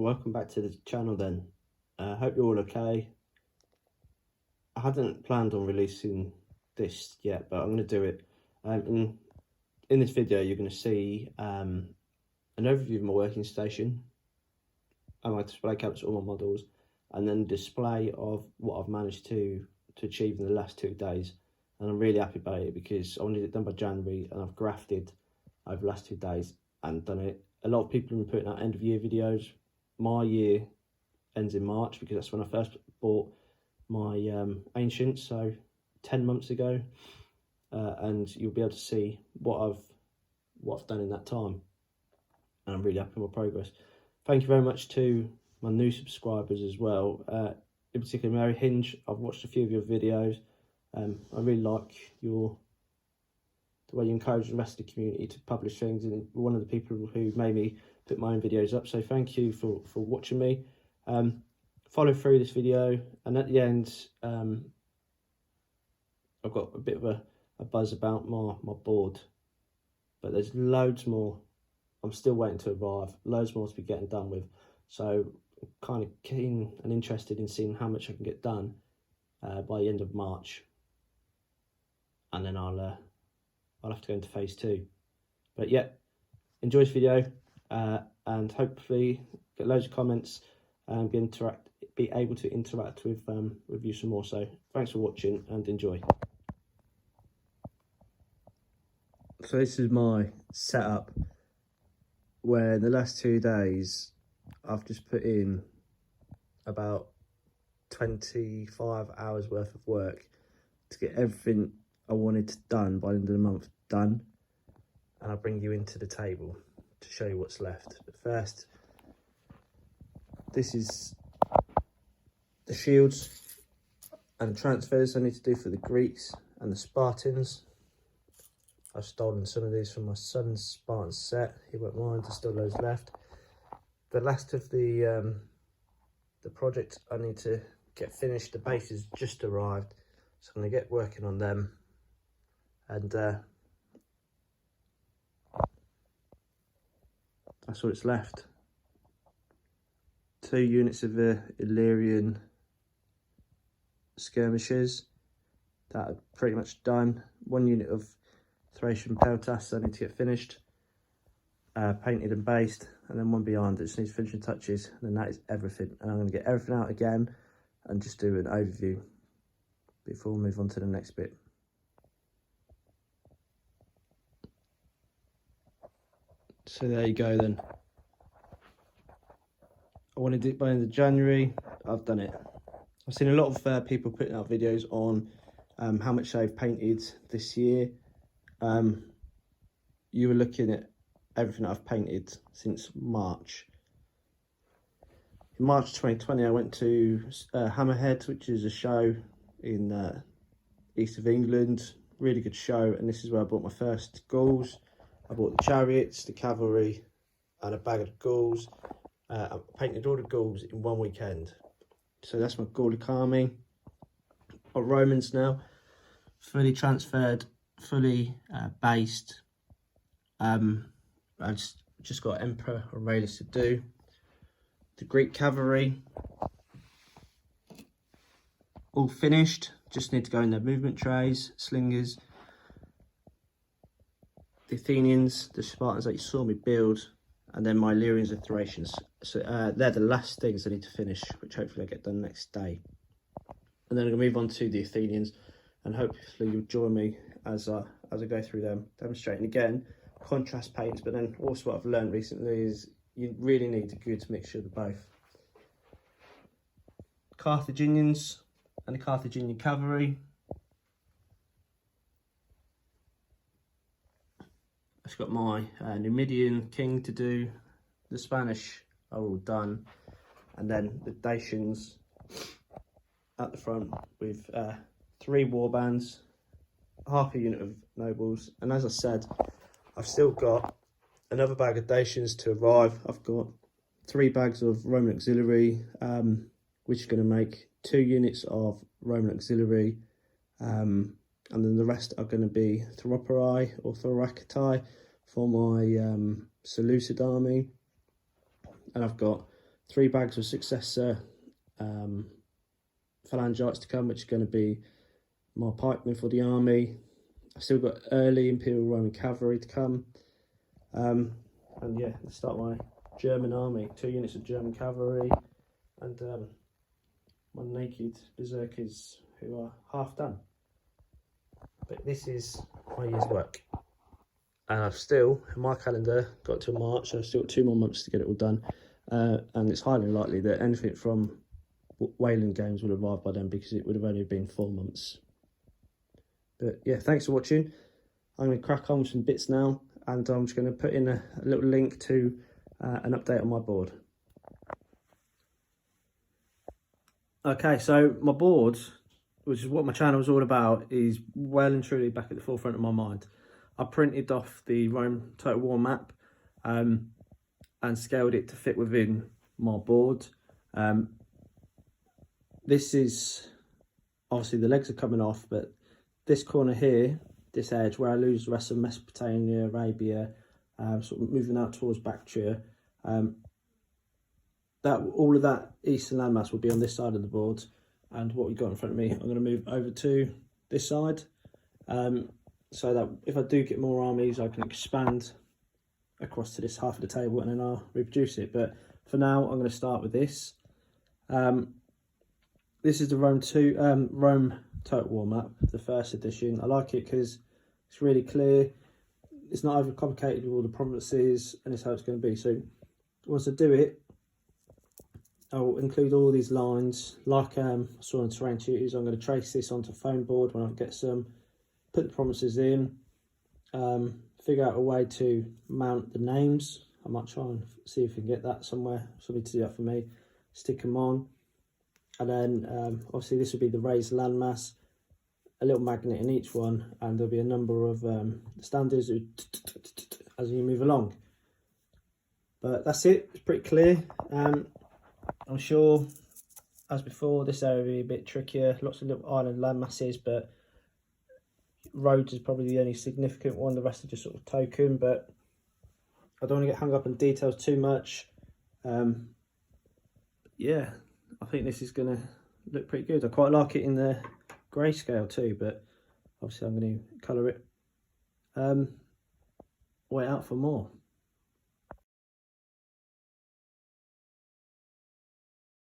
welcome back to the channel then. Hope you're all okay. I hadn't planned on releasing this yet, but I'm going to do it. In this video you're going to see an overview of my working station and my display cabinets, all my models, and then display of what I've managed to achieve in the last 2 days. And I'm really happy about it because I wanted it done by January, and I've grafted over the last 2 days and done it. A lot of people have been putting out end of year videos. My year ends in March because that's when I first bought my Ancient, so 10 months ago, and you'll be able to see what I've done in that time, and I'm really happy with my progress. Thank you very much to my new subscribers as well, in particular Mary Hinge. I've watched a few of your videos. I really like the way you encourage the rest of the community to publish things, and one of the people who made me put my own videos up, so thank you for watching me. Follow through this video, and at the end I've got a bit of a buzz about my board, but there's loads more I'm still waiting to arrive, loads more to be getting done with, so I'm kind of keen and interested in seeing how much I can get done by the end of March, and then I'll have to go into phase 2. But yeah, enjoy this video, and hopefully get loads of comments and be able to interact with you some more. So thanks for watching and enjoy. So this is my setup, where in the last 2 days I've just put in about 25 hours worth of work to get everything I wanted done by the end of the month done, and I'll bring you into the table to show you what's left. But first, this is the shields and transfers I need to do for the Greeks and the Spartans. I've stolen some of these from my son's Spartan set. He won't mind, there's still loads left. The last of the project I need to get finished. The base has just arrived, so I'm going to get working on them. And that's all it's left. 2 units of the Illyrian skirmishers that are pretty much done. 1 unit of Thracian peltasts I need to get finished, painted and based, and then 1 behind it just needs finishing touches, and then that is everything. And I'm going to get everything out again and just do an overview before we move on to the next bit. So there you go then. I wanted it by the end of January. I've done it. I've seen a lot of people putting out videos on how much they've painted this year. You were looking at everything I've painted since March. In March 2020, I went to Hammerhead, which is a show in east of England. Really good show, and this is where I bought my first Gauls. I bought the chariots, the cavalry, and a bag of Gauls. I painted all the Gauls in 1 weekend. So that's my Gallic army. Got Romans now, fully transferred, fully based. I just got Emperor Aurelius to do. The Greek cavalry, all finished. Just need to go in their movement trays, slingers. The Athenians, the Spartans that you saw me build, and then my Illyrians and Thracians. So they're the last things I need to finish, which hopefully I get done next day. And then I'm going to move on to the Athenians, and hopefully you'll join me as I go through them, demonstrating again contrast paints. But then also what I've learned recently is you really need a good mixture of the both. Carthaginians and the Carthaginian cavalry. I've got my Numidian king to do. The Spanish are all done, and then the Dacians at the front with 3 warbands, half a unit of nobles, and as I said, I've still got another bag of Dacians to arrive. I've got 3 bags of Roman auxiliary, which is going to make 2 units of Roman auxiliary, and then the rest are going to be Theropori or Thoracitai for my Seleucid army. And I've got 3 bags of successor phalangites to come, which is going to be more pikemen for the army. I've still got early Imperial Roman cavalry to come. And yeah, let's start my German army. 2 units of German cavalry and my naked berserkers who are half done. But this is my year's work. And I've still, in my calendar, got till March, so I've still got 2 more months to get it all done. And it's highly likely that anything from Wayland Games will arrive by then, because it would have only been 4 months. But yeah, thanks for watching. I'm going to crack on with some bits now, and I'm just going to put in a little link to an update on my board. Okay, so my board, which is what my channel is all about, is well and truly back at the forefront of my mind. I printed off the Rome Total War map and scaled it to fit within my board. This is, obviously the legs are coming off, but this corner here, this edge where I lose the rest of Mesopotamia, Arabia, sort of moving out towards Bactria, that all of that eastern landmass will be on this side of the board. And what we've got in front of me, I'm going to move over to this side, so that if I do get more armies, I can expand across to this half of the table and then I'll reproduce it. But for now, I'm going to start with this. This is the Rome Total War map, the 1st edition. I like it because it's really clear. It's not overcomplicated with all the provinces, and it's how it's going to be. So once I do it, I'll include all these lines. Like I saw in Terrain Tutors, I'm going to trace this onto a foam board when I get some, put the provinces in, figure out a way to mount the names. I might try and see if we can get that somewhere, somebody to do that for me, stick them on. And then obviously this will be the raised landmass, a little magnet in each one, and there'll be a number of standards as you move along. But that's it, it's pretty clear. I'm sure, as before, this area will be a bit trickier, lots of little island landmasses, but roads is probably the only significant one, the rest are just sort of token. But I don't want to get hung up on details too much. Yeah, I think this is going to look pretty good. I quite like it in the grayscale too, but obviously I'm going to colour it. Wait out for more.